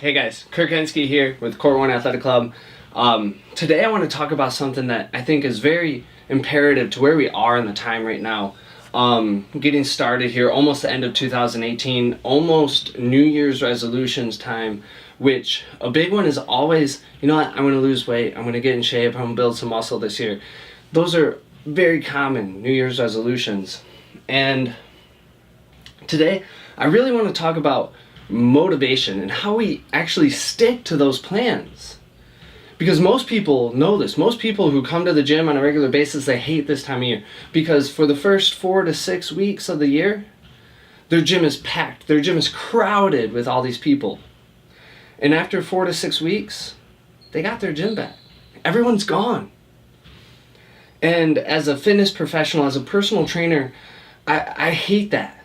Hey guys, Kirk Henske here with Court 1 Athletic Club. Today I want to talk about something that I think is very imperative to where we are in the time right now. Getting started here, almost the end of 2018, almost New Year's resolutions time, which a big one is always, you know what, I'm going to lose weight, I'm going to get in shape, I'm going to build some muscle this year. Those are very common New Year's resolutions. And today I really want to talk about motivation and how we actually stick to those plans. Because most people know this. Most people who come to the gym on a regular basis, they hate this time of year. Because for the first 4 to 6 weeks of the year, their gym is packed. Their gym is crowded with all these people. And after 4 to 6 weeks, they got their gym back. Everyone's gone. And as a fitness professional, as a personal trainer, I hate that.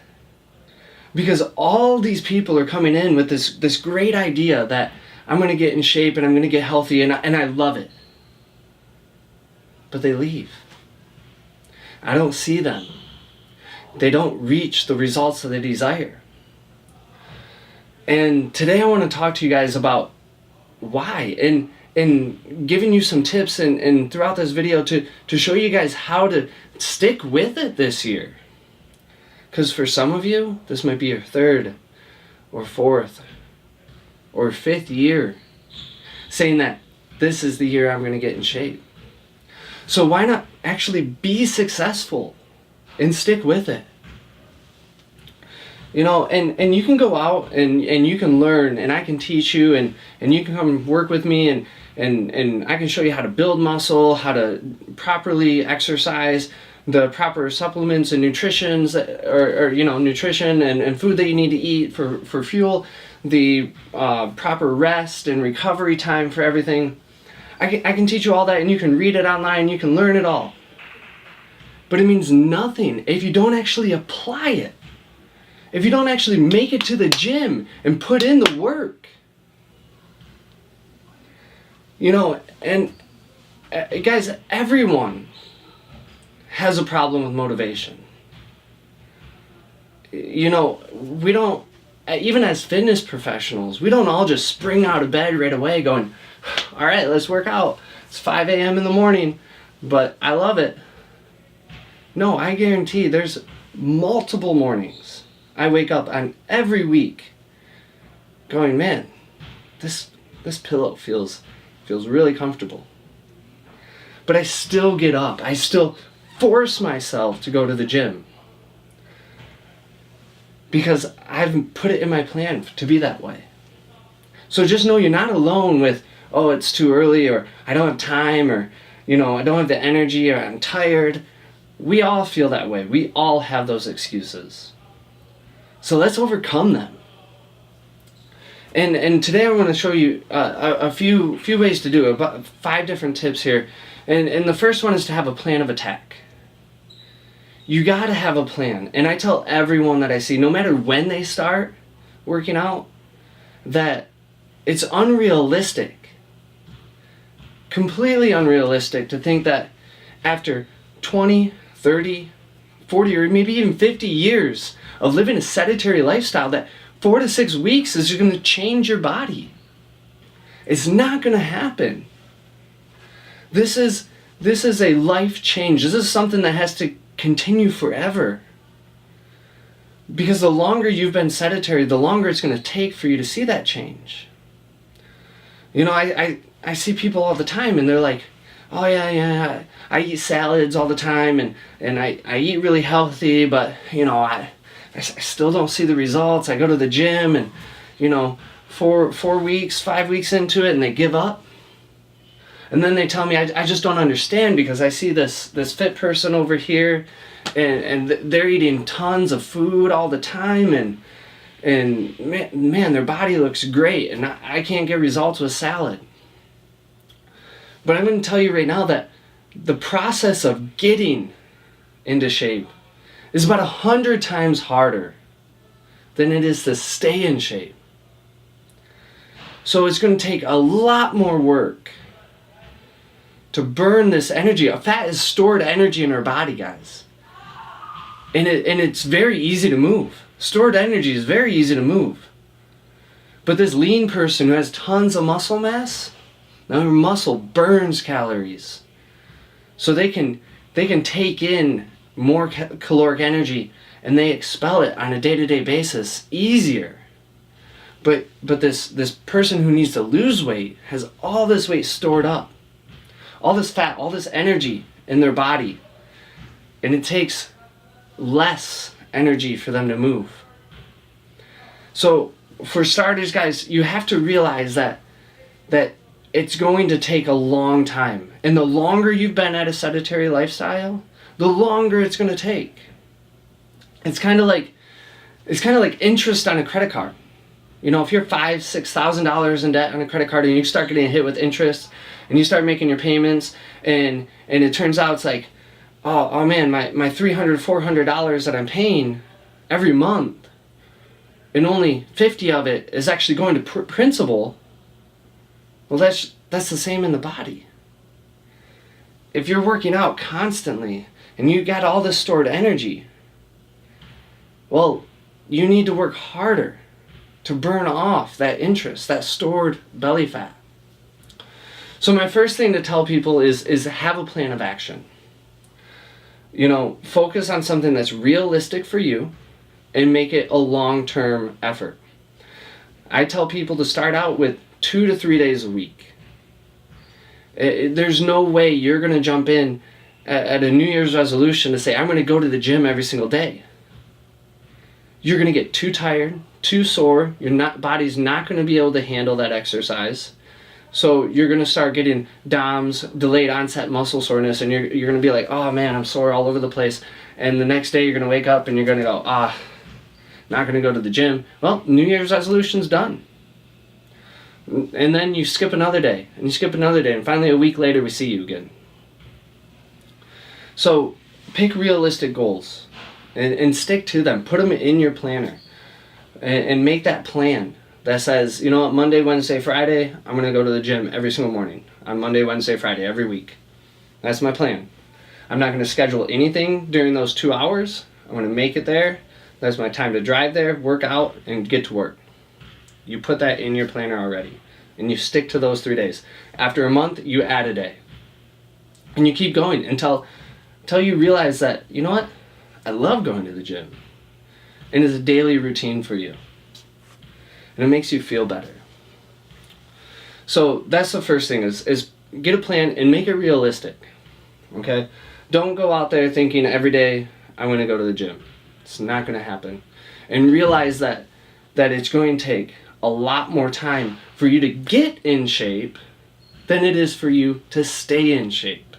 Because all these people are coming in with this great idea that I'm going to get in shape and I'm going to get healthy, and I love it. But they leave. I don't see them. They don't reach the results that they desire. And today I want to talk to you guys about why, and giving you some tips and throughout this video to show you guys how to stick with it this year. Because for some of you, this might be your 3rd or 4th or 5th year saying that this is the year I'm going to get in shape. So why not actually be successful and stick with it? You know, and you can go out and you can learn, and I can teach you, and you can come work with me, and I can show you how to build muscle, how to properly exercise, the proper supplements and nutritions, or nutrition and food that you need to eat for fuel, the proper rest and recovery time for everything. I can teach you all that, and you can read it online, you can learn it all. But it means nothing if you don't actually apply it. If you don't actually make it to the gym and put in the work. You know, and guys, everyone has a problem with motivation. You know, we don't, even as fitness professionals, we don't all just spring out of bed right away going, all right, let's work out. It's 5 a.m. in the morning, but I love it. No, I guarantee there's multiple mornings I wake up on every week going, man, this pillow feels really comfortable. But I still get up. I still force myself to go to the gym because I've put it in my plan to be that way. So just know you're not alone with, oh, it's too early, or I don't have time, or I don't have the energy, or I'm tired. We all feel that way. We all have those excuses. So let's overcome them. And today I want to show you a few ways to do it, about 5 different tips here. And the first one is to have a plan of attack. You got to have a plan. And I tell everyone that I see, no matter when they start working out, that it's unrealistic, completely unrealistic to think that after 20, 30, 40, or maybe even 50 years of living a sedentary lifestyle, that 4 to 6 weeks is going to change your body. It's not going to happen. This is a life change. This is something that has to continue forever. Because the longer you've been sedentary, the longer it's going to take for you to see that change. You know, I see people all the time, and they're like, oh yeah, I eat salads all the time, and I eat really healthy, but I still don't see the results. I go to the gym, and 4 weeks, 5 weeks into it, and they give up. And then they tell me, I just don't understand, because I see this fit person over here, and they're eating tons of food all the time, and man, their body looks great, and I can't get results with salad. But I'm going to tell you right now that the process of getting into shape is about 100 times harder than it is to stay in shape. So it's going to take a lot more work to burn this energy. Fat is stored energy in our body, guys. And it's very easy to move. Stored energy is very easy to move. But this lean person who has tons of muscle mass, now their muscle burns calories. So they can take in more caloric energy and they expel it on a day-to-day basis easier. But this person who needs to lose weight has all this weight stored up, all this fat, all this energy in their body, and it takes less energy for them to move. So for starters, guys, you have to realize that it's going to take a long time, and the longer you've been at a sedentary lifestyle, the longer it's going to take. It's kind of like interest on a credit card. You know, if you're $5,000-$6,000 in debt on a credit card and you start getting hit with interest and you start making your payments and it turns out it's like, oh man, my $300-$400 that I'm paying every month and only 50 of it is actually going to principal. Well, that's the same in the body. If you're working out constantly and you got all this stored energy, well, you need to work harder to burn off that interest, that stored belly fat. So my first thing to tell people is have a plan of action. You know, focus on something that's realistic for you and make it a long-term effort. I tell people to start out with 2 to 3 days a week. There's no way you're going to jump in at a New Year's resolution to say, I'm going to go to the gym every single day. You're going to get too tired, too sore. Your body's not going to be able to handle that exercise. So you're going to start getting DOMS, delayed onset muscle soreness, and you're going to be like, oh man, I'm sore all over the place. And the next day you're going to wake up and you're going to go, not going to go to the gym. Well, New Year's resolution's done. And then you skip another day, and you skip another day, and finally a week later we see you again. So pick realistic goals and stick to them. Put them in your planner and make that plan that says, you know what, Monday, Wednesday, Friday, I'm going to go to the gym every single morning. On Monday, Wednesday, Friday, every week. That's my plan. I'm not going to schedule anything during those 2 hours. I'm going to make it there. That's my time to drive there, work out, and get to work. You put that in your planner already, and you stick to those 3 days. After a month, you add a day. And you keep going until you realize that, you know what, I love going to the gym. And it's a daily routine for you. And it makes you feel better. So that's the first thing is get a plan and make it realistic. Okay? Don't go out there thinking every day I'm going to go to the gym. It's not going to happen. And realize that it's going to take a lot more time for you to get in shape than it is for you to stay in shape.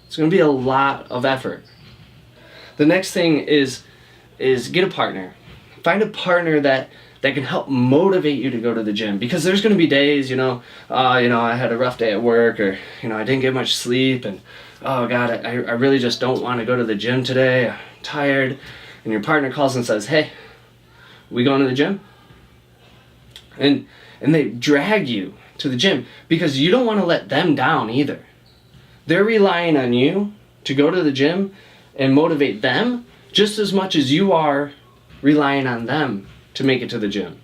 It's going to be a lot of effort. The next thing is get a partner. Find a partner that can help motivate you to go to the gym, because there's going to be days, I had a rough day at work, or I didn't get much sleep, and oh God, I really just don't want to go to the gym today. I'm tired. And your partner calls and says, hey, we going to the gym? And they drag you to the gym because you don't want to let them down either. They're relying on you to go to the gym and motivate them just as much as you are relying on them to make it to the gym.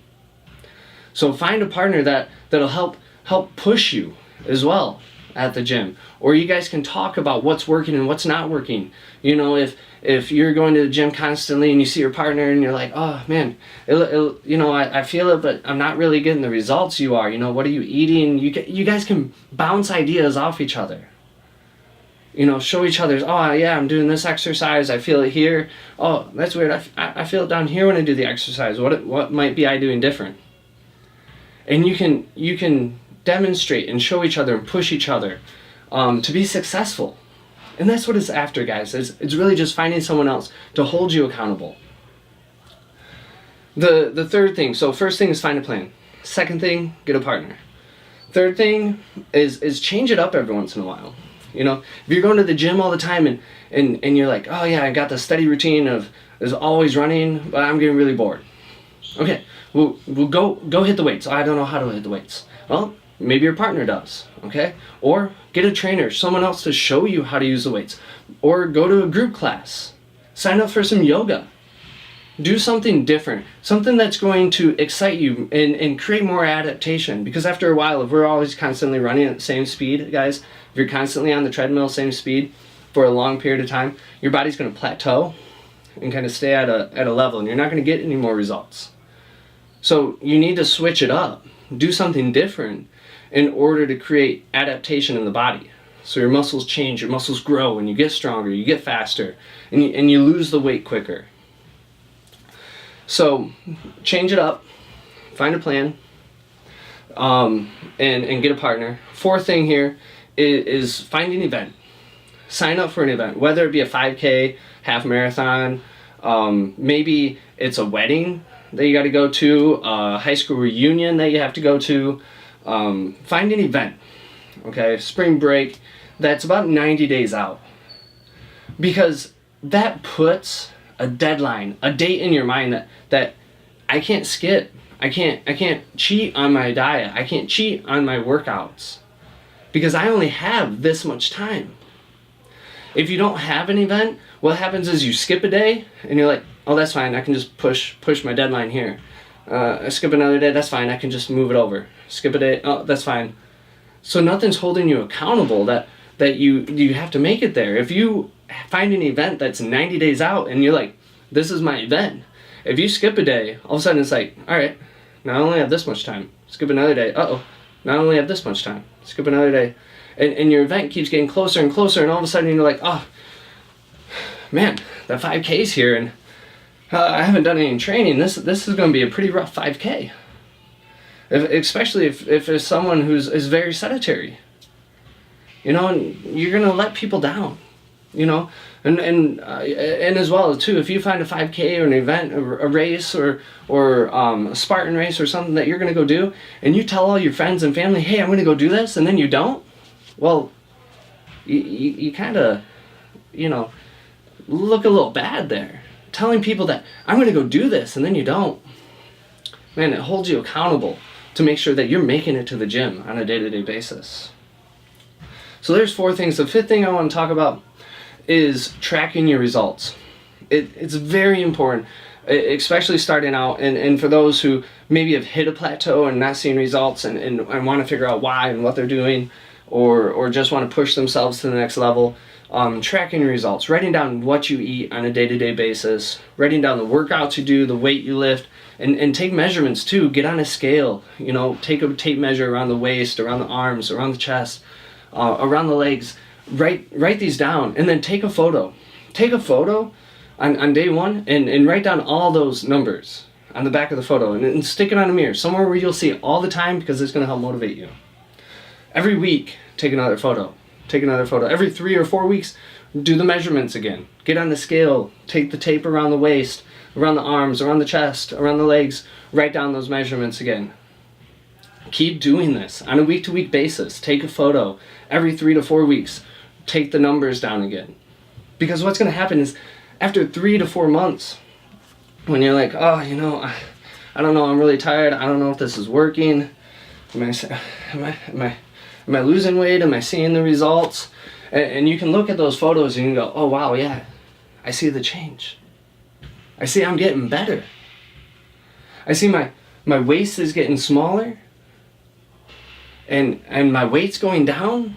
So find a partner that'll help push you as well at the gym, or you guys can talk about what's working and what's not working. If you're going to the gym constantly and you see your partner and you're like, oh man, I feel it, but I'm not really getting the results you are. What are you eating? You guys can bounce ideas off each other. Show each other's, oh yeah, I'm doing this exercise, I feel it here. Oh, that's weird, I feel it down here when I do the exercise. What might be I doing different? And you can demonstrate and show each other and push each other to be successful. And that's what it's after, guys. It's really just finding someone else to hold you accountable. The third thing, so first thing is find a plan. Second thing, get a partner. Third thing is change it up every once in a while. If you're going to the gym all the time and you're like, oh yeah, I got the steady routine of is always running, but I'm getting really bored. Okay, we'll go hit the weights. I don't know how to hit the weights. Well, maybe your partner does, okay? Or get a trainer, someone else to show you how to use the weights. Or go to a group class. Sign up for some yoga. Do something different, something that's going to excite you and create more adaptation. Because after a while, if we're always constantly running at the same speed, guys, if you're constantly on the treadmill, same speed for a long period of time, your body's going to plateau and kind of stay at a level, and you're not going to get any more results. So you need to switch it up, do something different in order to create adaptation in the body. So your muscles change, your muscles grow, and you get stronger, you get faster, and you lose the weight quicker. So change it up, find a plan, and get a partner. Fourth thing here is find an event. Sign up for an event, whether it be a 5K, half marathon, maybe it's a wedding that you got to go to, a high school reunion that you have to go to. Find an event, okay, spring break, that's about 90 days out. Because that puts a deadline, a date in your mind that I can't skip. I can't cheat on my diet. I can't cheat on my workouts because I only have this much time. If you don't have an event, what happens is you skip a day and you're like, oh, that's fine. I can just push my deadline here. I skip another day. That's fine. I can just move it over. Skip a day. Oh, that's fine. So nothing's holding you accountable that you have to make it there. If you find an event that's 90 days out and you're like, this is my event. If you skip a day, all of a sudden it's like, all right, now I only have this much time. Skip another day. Uh-oh, now I only have this much time. Skip another day. And your event keeps getting closer and closer, and all of a sudden you're like, oh, man, that 5K's here, and I haven't done any training. This is going to be a pretty rough 5K. Especially if it's someone is very sedentary. You know, and you're going to let people down. You know, and as well too, if you find a 5K or an event, a race or a Spartan race or something that you're gonna go do, and you tell all your friends and family, hey, I'm gonna go do this, and then you don't, well, you kind of, you know, look a little bad there. Telling people that I'm gonna go do this and then you don't, man, it holds you accountable to make sure that you're making it to the gym on a day-to-day basis. So there's 4 things. The 5th thing I want to talk about is tracking your results. It's very important, especially starting out, and for those who maybe have hit a plateau and not seeing results and want to figure out why and what they're doing, or just want to push themselves to the next level. Tracking your results, writing down what you eat on a day-to-day basis, writing down the workouts you do, the weight you lift, and take measurements too. Get on a scale, you know, take a tape measure around the waist, around the arms, around the chest, around the legs. Write these down, and then take a photo. Take a photo on day 1 and write down all those numbers on the back of the photo and stick it on a mirror, somewhere where you'll see it all the time, because it's going to help motivate you. Every week, take another photo. Take another photo. Every 3 or 4 weeks, do the measurements again. Get on the scale, take the tape around the waist, around the arms, around the chest, around the legs, write down those measurements again. Keep doing this on a week-to-week basis. Take a photo every 3 to 4 weeks. Take the numbers down again. Because what's going to happen is after 3 to 4 months, when you're like, oh, you know, I don't know, I'm really tired, I don't know if this is working, am I losing weight, am I seeing the results? And you can look at those photos and you can go, oh wow, yeah, I see the change. I see I'm getting better. I see my waist is getting smaller, and my weight's going down.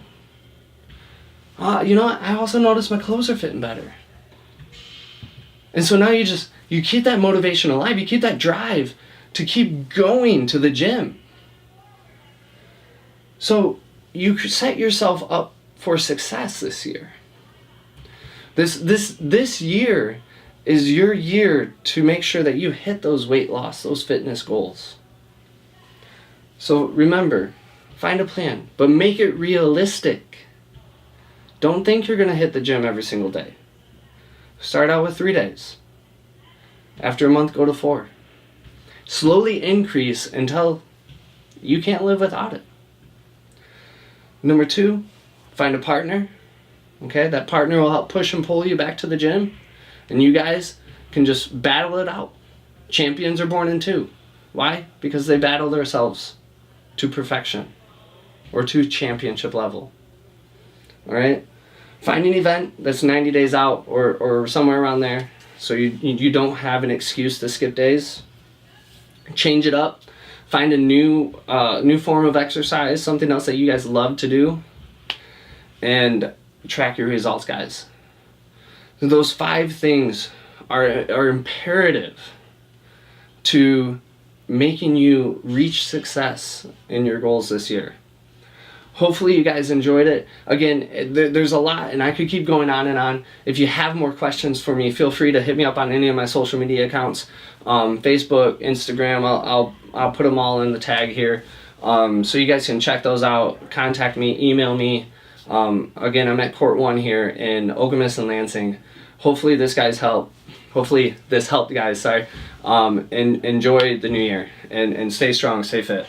You know what? I also noticed my clothes are fitting better. And so now you keep that motivation alive. You keep that drive to keep going to the gym. So you set yourself up for success this year. This year is your year to make sure that you hit those weight loss, those fitness goals. So remember, find a plan, but make it realistic. Don't think you're going to hit the gym every single day. Start out with 3 days. After a month, go to 4. Slowly increase until you can't live without it. Number 2, find a partner. Okay, that partner will help push and pull you back to the gym, and you guys can just battle it out. Champions are born in 2. Why? Because they battle themselves to perfection or to championship level. All right? Find an event that's 90 days out or somewhere around there. so you don't have an excuse to skip days. Change it up. Find a new form of exercise, something else that you guys love to do, and track your results, guys. So those 5 things are imperative to making you reach success in your goals this year. Hopefully you guys enjoyed it. Again, there's a lot, and I could keep going on and on. If you have more questions for me, feel free to hit me up on any of my social media accounts, Facebook, Instagram. I'll put them all in the tag here, so you guys can check those out. Contact me, email me. Again, I'm at Court 1 here in Okemos and Lansing. Hopefully this helped, guys. Sorry. And enjoy the new year, and stay strong, stay fit.